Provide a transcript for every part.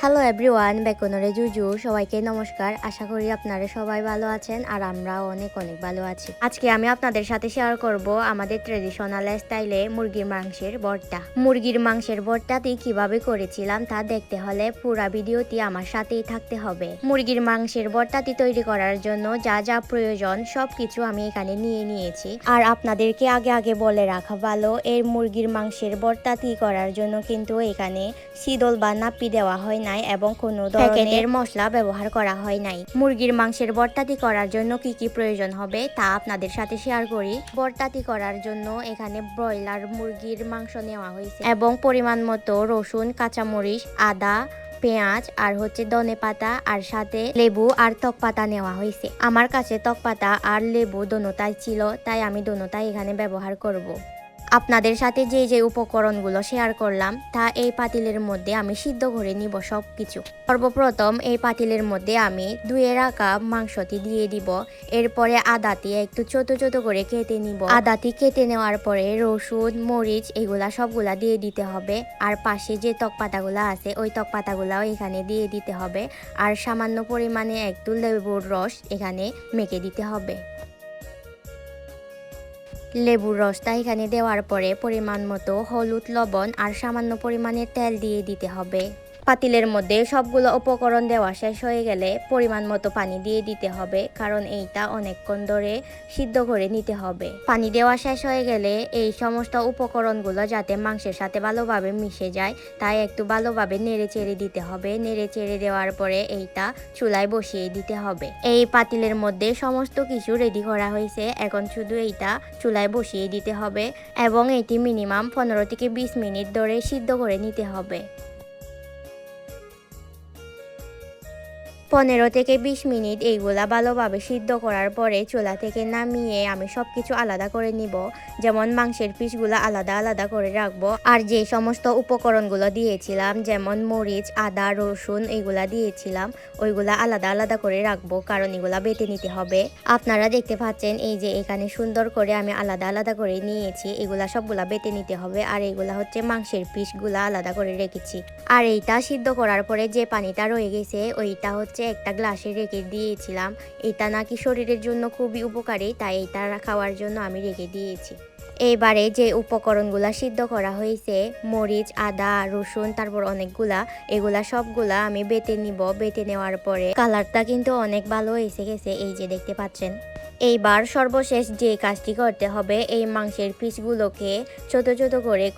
Hello everyone, বেকনরে জুজু সবাইকে নমস্কার। আশা করি আপনারা সবাই ভালো আছেন আর আমরাও অনেক ভালো আছি। আজকে আমি আপনাদের সাথে শেয়ার করব আমাদের ট্রেডিশনাল স্টাইলে মুরগির মাংসের ভর্তা। মুরগির মাংসের ভর্তাটি কিভাবে করেছিলাম তা দেখতে হলে পুরো ভিডিওটি আমার সাথেই থাকতে হবে। মুরগির মাংসের ভর্তাটি তৈরি করার জন্য যা যা প্রয়োজন সবকিছু আমি এখানে নিয়ে নিয়েছি। আর আপনাদেরকে আগে বলে রাখা ভালো, এই মুরগির মাংসের ভর্তাটি করার জন্য কিন্তু এখানে শীতল বা নাপ্পি দেওয়া হয় নাই এবং কোনো প্যাকেটের মশলা ব্যবহার করা হয় নাই। মুরগির মাংসের ভর্তাটি করার জন্য কি কি প্রয়োজন হবে তা আপনাদের সাথে শেয়ার করি। ভর্তাটি করার জন্য এখানে ব্রয়লার মুরগির মাংস নেওয়া হয়েছে এবং পরিমাণ মতো রসুন, কাঁচামরিচ, আদা, পেঁয়াজ আর ধনে পাতা আর সাথে লেবু আর টক পাতা নেওয়া হয়েছে। আমার কাছে টক পাতা আর লেবু দোনোটাই ছিল, তাই আমি দোনোটাই এখানে ব্যবহার করব। আপনাদের সাথে যে উপকরণগুলো শেয়ার করলাম তা এই পাতিলের মধ্যে আমি সিদ্ধ করে নিব সব কিছু। সর্বপ্রথম এই পাতিলের মধ্যে আমি ধুয়ে রাখা মাংসটি দিয়ে দিব। এরপরে আদাটি একটু ছোট ছোট করে কেটে নিব। আদাটি কেটে নেওয়ার পরে রসুন, মরিচ এগুলা সবগুলা দিয়ে দিতে হবে। আর পাশে যে টক পাতাগুলো আছে ওই টক পাতাগুলাও এখানে দিয়ে দিতে হবে। আর সামান্য পরিমাণে একটু লেবুর রস এখানে মেখে দিতে হবে। লেবুর রসটা এখানে দেওয়ার পরে পরিমাণ মতো হলুদ, লবণ আর সামান্য পরিমাণে তেল দিয়ে দিতে হবে। পাতিলের মধ্যে সবগুলো উপকরণ দেওয়া শেষ হয়ে গেলে পরিমাণ মতো পানি দিয়ে দিতে হবে, কারণ এইটা অনেকক্ষণ ধরে সিদ্ধ করে নিতে হবে। পানি দেওয়া শেষ হয়ে গেলে এই সমস্ত উপকরণগুলো যাতে মাংসের সাথে ভালোভাবে মিশে যায় তাই একটু ভালোভাবে নেড়ে চেড়ে দিতে হবে। নেড়ে চেড়ে দেওয়ার পরে এইটা চুলায় বসিয়ে দিতে হবে। এই পাতিলের মধ্যে সমস্ত কিছু রেডি করা হয়েছে, এখন শুধু এইটা চুলায় বসিয়ে দিতে হবে এবং এটি মিনিমাম 15 থেকে 20 মিনিট ধরে সিদ্ধ করে নিতে হবে। 15 থেকে 20 মিনিট এইগুলা ভালোভাবে সিদ্ধ করার পরে চুলা থেকে নামিয়ে আমি সব কিছু আলাদা করে নিব। যেমন মাংসের পিসগুলো আলাদা করে রাখবো আর যে সমস্ত উপকরণগুলো দিয়েছিলাম যেমন মরিচ, আদা, রসুন এগুলা দিয়েছিলাম ওইগুলা আলাদা করে রাখবো, কারণ এগুলা বেটে নিতে হবে। আপনারা দেখতে পাচ্ছেন এই যে এখানে সুন্দর করে আমি আলাদা করে নিয়েছি। এগুলা সবগুলা বেটে নিতে হবে। আর এগুলা মাংসের পিসগুলা আলাদা করে রেখেছি। আর এইটা সিদ্ধ করার পরে যে পানিটা রয়ে গেছে ওইটা একটা গ্লাসে রেখে দিয়েছিলাম। এটা নাকি শরীরের জন্য খুবই উপকারী, তাই এটা খাওয়ার জন্য আমি রেখে দিয়েছি। এবারে যে উপকরণগুলা সিদ্ধ করা হয়েছে মরিচ, আদা, রসুন, তারপর এগুলা সবগুলা আমি বেটে নিব। বেটে নেওয়ার পরে কালারটা কিন্তু অনেক ভালো এসে গেছে, এই যে দেখতে পাচ্ছেন। এইবার সর্বশেষ যে কাজটি করতে হবে, এই মাংসের পিসগুলোকে ছোট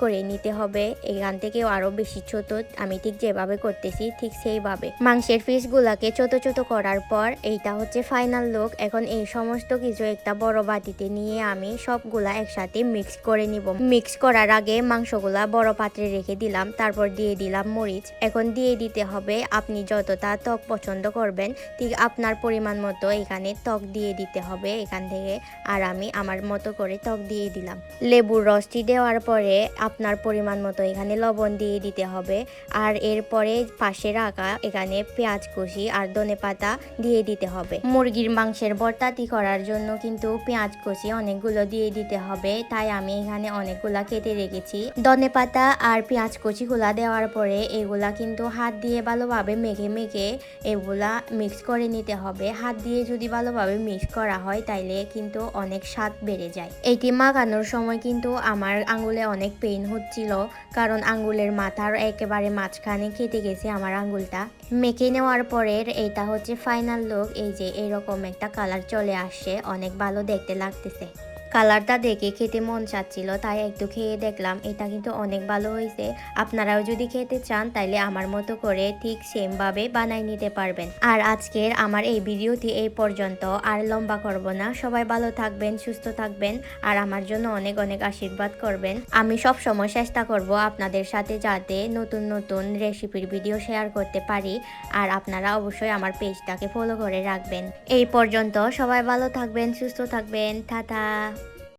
করে নিতে হবে। এখান থেকেও আরো বেশি ছোট, আমি ঠিক যেভাবে করতেছি ঠিক সেইভাবে মাংসের পিসগুলোকে ছোট করার পর এইটা ফাইনাল লুক। এখন এই সমস্ত কিছু একটা বড় বাটিতে নিয়ে আমি সবগুলা একসাথে মিক্স করে নিব। মিক্স করার আগে মাংসগুলা বড় পাত্রে রেখে দিলাম, তারপর দিয়ে দিলাম মরিচ। এখন দিয়ে দিতে হবে আপনি যতটা টক পছন্দ করবেন ঠিক আপনার পরিমাণ মতো এখানে টক দিয়ে দিতে হবে এখান থেকে। আর আমি আমার মতো করে টক দিয়ে দিলাম। লেবুর রসটি দেওয়ার পরে আপনার পরিমাণ মতো এখানে লবণ দিয়ে দিতে হবে। আর এরপরে পাশে রাখা এখানে পেঁয়াজ কুচি আর ধনে পাতা দিয়ে দিতে হবে। মুরগির মাংসের ভর্তাটি করার জন্য কিন্তু পেঁয়াজ কুচি অনেকগুলো দিয়ে দিতে হবে, তাই আমি এখানে অনেকগুলা কেটে রেখেছি। ধনে পাতা আর পেঁয়াজ কুচিগুলা দেওয়ার পরে এগুলা কিন্তু হাত দিয়ে ভালোভাবে মেখে এগুলা মিক্স করে নিতে হবে। হাত দিয়ে যদি ভালোভাবে মিক্স করা হয় তাইলে কিন্তু অনেক স্বাদ বেড়ে যায়। এইটি মাখানোর সময় কিন্তু আমার আঙ্গুলে অনেক পেইন হচ্ছিল, কারণ আঙ্গুলের মাথার একেবারে মাঝখানে কেটে গেছে আমার আঙ্গুলটা। মেখে নেওয়ার পরে এটা ফাইনাল লুক। এই যে এরকম একটা কালার চলে আসছে, অনেক ভালো দেখতে লাগতেছে। কালারটা দেখে খেতে মন চাচ্ছিল, তাই একটু খেয়ে দেখলাম। এটা কিন্তু অনেক ভালো হয়েছে। আপনারাও যদি খেতে চান তাইলে আমার মতো করে ঠিক সেম ভাবে বানাই নিতে পারবেন। আর আজকের আমার এই ভিডিওটি এই পর্যন্ত, আর লম্বা করব না। সবাই ভালো থাকবেন, সুস্থ থাকবেন আর আমার জন্য অনেক আশীর্বাদ করবেন। আমি সব সময় চেষ্টা করব আপনাদের সাথে যাতে নতুন রেসিপির ভিডিও শেয়ার করতে পারি। আর আপনারা অবশ্যই আমার পেজটাকে ফলো করে রাখবেন। এই পর্যন্ত সবাই ভালো থাকবেন, সুস্থ থাকবেন। টাটা।